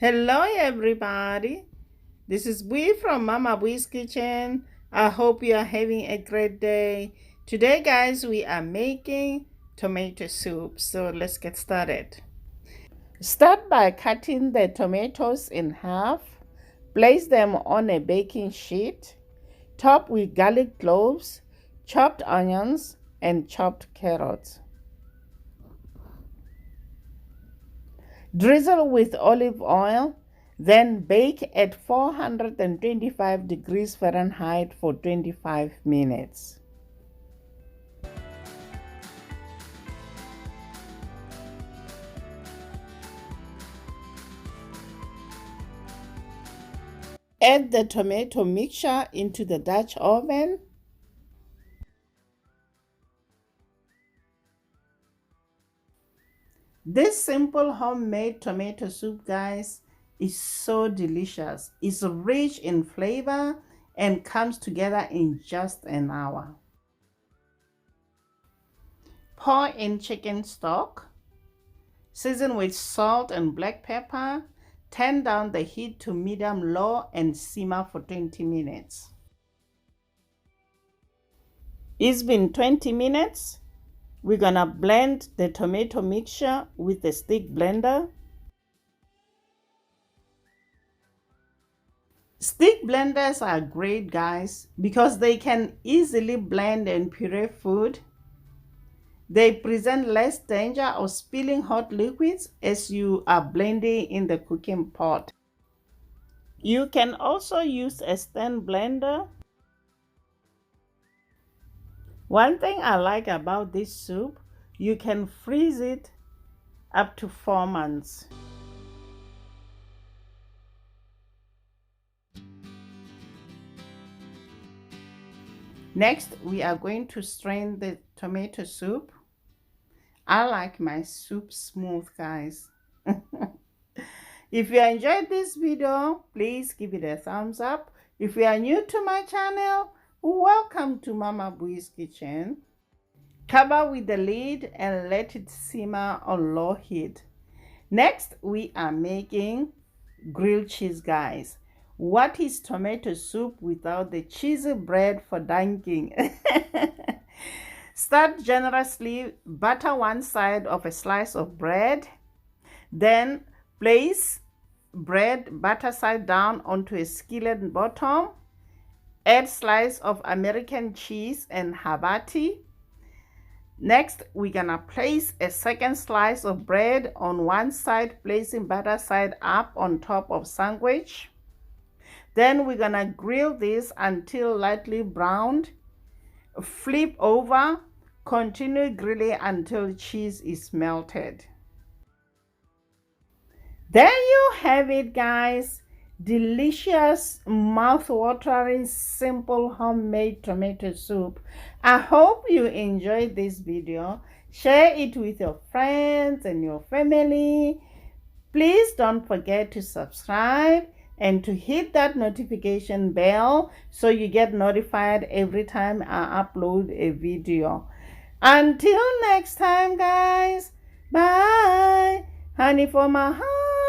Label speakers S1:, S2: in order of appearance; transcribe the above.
S1: Hello, everybody. This is Bui from Mama Bui's Kitchen. I hope you are having a great day. Today, guys, we are making tomato soup. So let's get started. Start by cutting the tomatoes in half. Place them on a baking sheet. Top with garlic cloves, chopped onions, and chopped carrots. Drizzle with olive oil, then bake at 425 degrees Fahrenheit for 25 minutes. Add the tomato mixture into the Dutch oven. This simple homemade tomato soup, guys, is so delicious. It's rich in flavor and comes together in just an hour. Pour in chicken stock. Season with salt and black pepper. Turn down the heat to medium-low and simmer for 20 minutes. It's been 20 minutes. We're gonna blend the tomato mixture with the stick blender. Stick blenders are great, guys, because they can easily blend and puree food. They present less danger of spilling hot liquids as you are blending in the cooking pot. You can also use a stand blender. One thing I like about this soup, you can freeze it up to 4 months. Next, we are going to strain the tomato soup. I like my soup smooth, guys. If you enjoyed this video, please give it a thumbs up. If you are new to my channel, welcome to Mama Bui's Kitchen. Cover with the lid and let it simmer on low heat. Next, we are making grilled cheese, guys. What is tomato soup without the cheesy bread for dunking? Start generously, butter one side of a slice of bread. Then place bread butter side down onto a skillet bottom. Add slice of American cheese and Havarti. Next, we're gonna place a second slice of bread on one side, placing butter side up on top of sandwich. Then we're gonna grill this until lightly browned. Flip over, continue grilling until cheese is melted. There you have it, guys. Delicious, mouth-watering, simple homemade tomato soup. I hope you enjoyed this video. Share it with your friends and your family. Please don't forget to subscribe and to hit that notification bell so you get notified every time I upload a video. Until next time, guys. Bye. Honey for my heart.